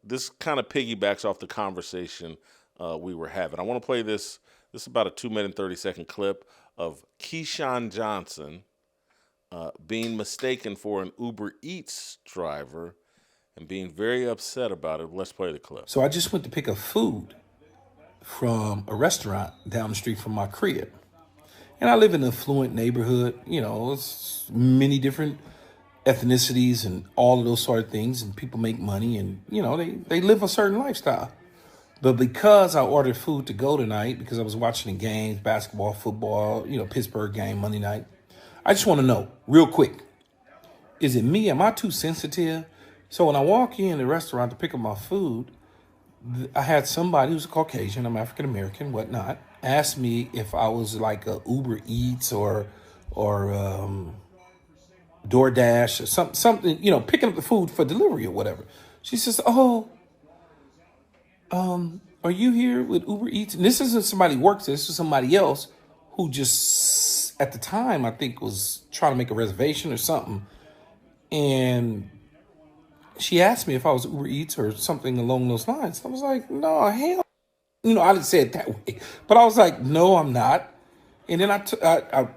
this kind of piggybacks off the conversation we were having. I want to play this. This is about a 2 minute and 30-second clip of Keyshawn Johnson being mistaken for an Uber Eats driver and being very upset about it. Let's play the clip. So I just went to pick up food from a restaurant down the street from my crib. And I live in an affluent neighborhood. You know, it's many different ethnicities and all of those sort of things. And people make money and, you know, they live a certain lifestyle. But because I ordered food to go tonight, because I was watching the games, basketball, football, you know, Pittsburgh game Monday night, I just want to know real quick, is it me? Am I too sensitive? So when I walk in the restaurant to pick up my food, I had somebody who's a Caucasian, I'm African-American, whatnot, ask me if I was like a Uber Eats or DoorDash or something, you know, picking up the food for delivery or whatever. She says, are you here with Uber Eats? And this isn't somebody who works there. This is somebody else who just, at the time, I think was trying to make a reservation or something. And she asked me if I was Uber Eats or something along those lines. I was like, no, hell. You know, I didn't say it that way. But I was like, no, I'm not. And then I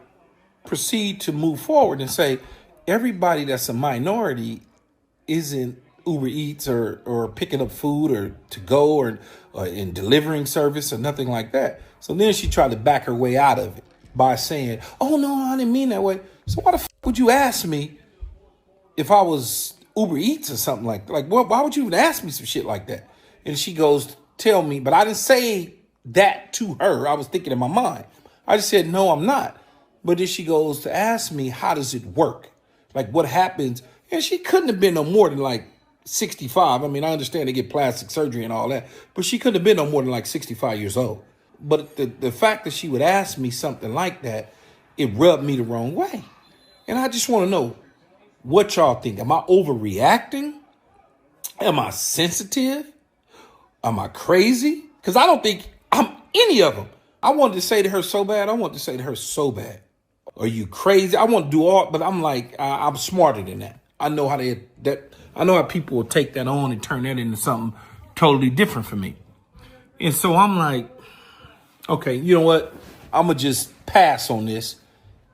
proceed to move forward and say, everybody that's a minority isn't Uber Eats or picking up food or to go or in delivering service or nothing like that. So then she tried to back her way out of it by saying, oh, no, I didn't mean that way. So why the would you ask me if I was Uber Eats or something like that? Like, why would you even ask me some shit like that? And she goes, tell me, but I didn't say that to her. I was thinking in my mind. I just said, no, I'm not. But then she goes to ask me, how does it work? Like, what happens? And she couldn't have been no more than like 65. I mean, I understand they get plastic surgery and all that, but she couldn't have been no more than like 65 years old. But the fact that she would ask me something like that, it rubbed me the wrong way. And I just want to know what y'all think. Am I overreacting? Am I sensitive? Am I crazy? Because I don't think I'm any of them. I wanted to say to her so bad. Are you crazy? I want to do all, but I'm like, I'm smarter than that. I know how I know how people will take that on and turn that into something totally different for me. And so I'm like, okay, you know what? I'm going to just pass on this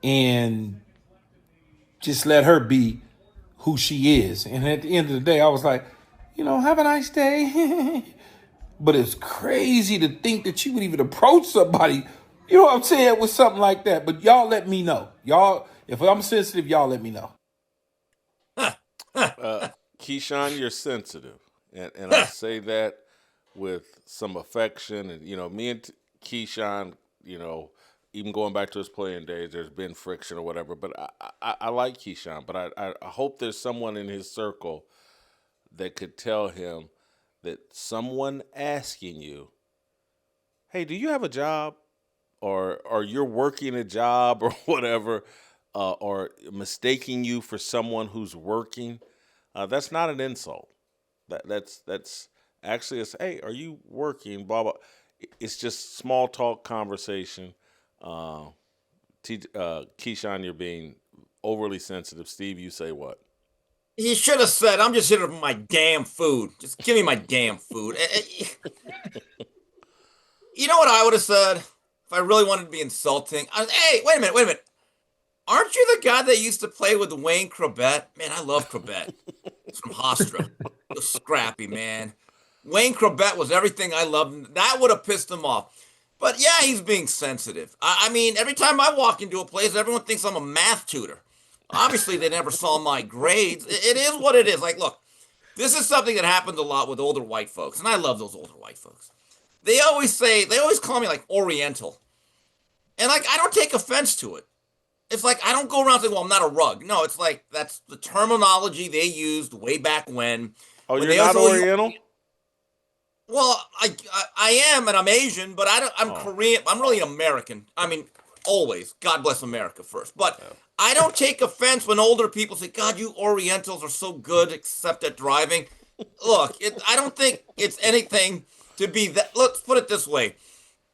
and just let her be who she is. And at the end of the day, I was like, you know, have a nice day. But it's crazy to think that you would even approach somebody, you know what I'm saying, with something like that. But y'all let me know. Y'all, if I'm sensitive, y'all let me know. Keyshawn, you're sensitive. And I say that with some affection. And, you know, me and Keyshawn, you know, even going back to his playing days, there's been friction or whatever. But I like Keyshawn. But I hope there's someone in his circle that could tell him that someone asking you, hey, do you have a job? Or you're working a job or whatever, or mistaking you for someone who's working, that's not an insult. That's actually hey, are you working? Blah blah. It's just small talk conversation. Keyshawn, you're being overly sensitive. Steve, you say what? He should have said, I'm just here for my damn food. Just give me my damn food. You know what I would have said if I really wanted to be insulting? Hey, wait a minute. Aren't you the guy that used to play with Wayne Corbett? Man, I love Corbett. It's from Hofstra. You're scrappy, man. Wayne Corbett was everything I loved. That would have pissed him off. But yeah, he's being sensitive. I mean, every time I walk into a place, everyone thinks I'm a math tutor. Obviously, they never saw my grades. It is what it is. Like, look, this is something that happens a lot with older white folks, and I love those older white folks. They always call me like Oriental. And like, I don't take offense to it. It's like, I don't go around saying, well, I'm not a rug. No, it's like, that's the terminology they used way back when. Oh, you're not Oriental? Well, I am, and I'm Asian, but I'm Korean. I'm really American. I mean, always. God bless America first. But I don't take offense when older people say, God, you Orientals are so good except at driving. Look, I don't think it's anything to be that. Let's put it this way.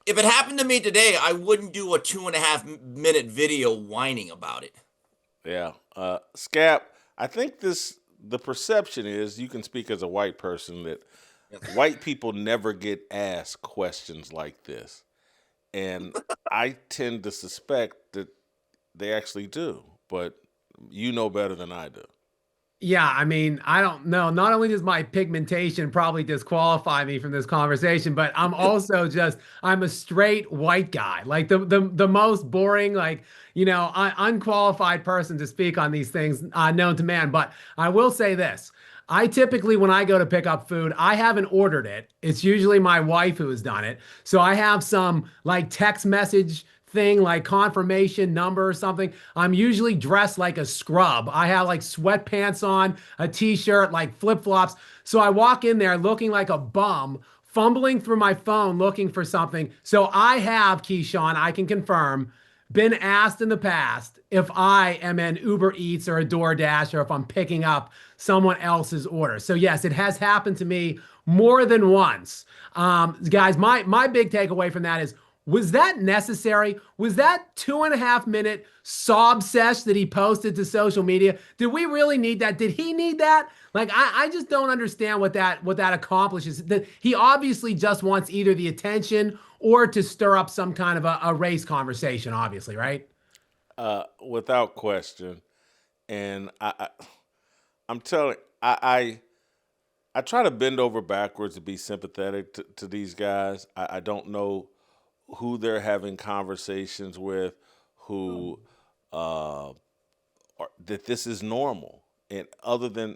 If it happened to me today, I wouldn't do a 2.5-minute video whining about it. Yeah. Scap, I think this the perception is, you can speak as a white person, that white people never get asked questions like this. And I tend to suspect that they actually do, but you know better than I do. Yeah, I mean, I don't know. Not only does my pigmentation probably disqualify me from this conversation, but I'm also I'm a straight white guy. Like the most boring, like, unqualified person to speak on these things known to man. But I will say this. I typically, when I go to pick up food, I haven't ordered it. It's usually my wife who has done it. So I have some like text message thing, like confirmation number or something. I'm usually dressed like a scrub. I have like sweatpants on, a t-shirt, like flip-flops. So I walk in there looking like a bum, fumbling through my phone looking for something. So I have, Keyshawn, I can confirm, been asked in the past if I am an Uber Eats or a DoorDash, or if I'm picking up someone else's order. So yes, it has happened to me more than once. Guys, my big takeaway from that is, was that necessary? Was that 2.5 minute sob sesh that he posted to social media? Did we really need that? Did he need that? Like, I just don't understand what that accomplishes. That he obviously just wants either the attention or to stir up some kind of a race conversation, obviously, right? Without question. And I'm telling, I try to bend over backwards to be sympathetic to these guys. I don't know who they're having conversations with, who that this is normal. And other than,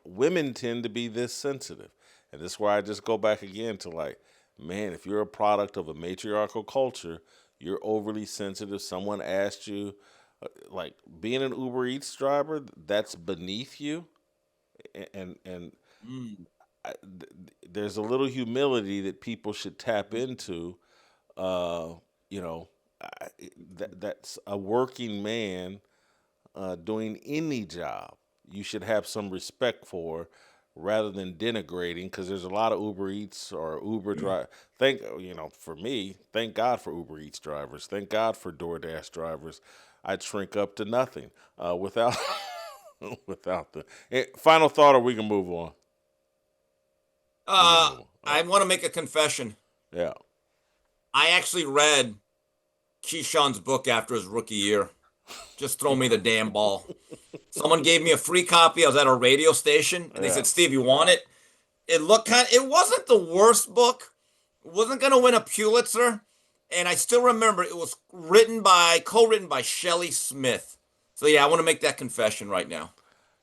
women tend to be this sensitive. And this is where I just go back again to, like, man, if you're a product of a matriarchal culture, you're overly sensitive. Someone asked you, like, being an Uber Eats driver, that's beneath you. And there's a little humility that people should tap into. Uh, you know, that's a working man doing any job. You should have some respect for, rather than denigrating. Because there's a lot of Uber Eats or Uber drive. For me, thank God for Uber Eats drivers. Thank God for DoorDash drivers. I'd shrink up to nothing without without the final thought, or we can move on. I want to make a confession. Yeah. I actually read Keyshawn's book after his rookie year. Just throw me the damn ball. Someone gave me a free copy. I was at a radio station, and they said, "Steve, you want it?" It wasn't the worst book. It wasn't going to win a Pulitzer. And I still remember it was co-written by Shelley Smith. So yeah, I want to make that confession right now.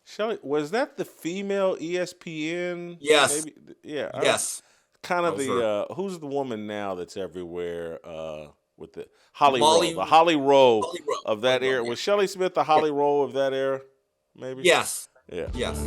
Shelley, was that the female ESPN? Yes. Maybe? Yeah. Yes. Kind of the who's the woman now that's everywhere with the Holly Rowe, the Holly Rowe of that era? Was Shelley Smith the Holly Rowe of that era? Maybe. Yes. Yeah. Yes.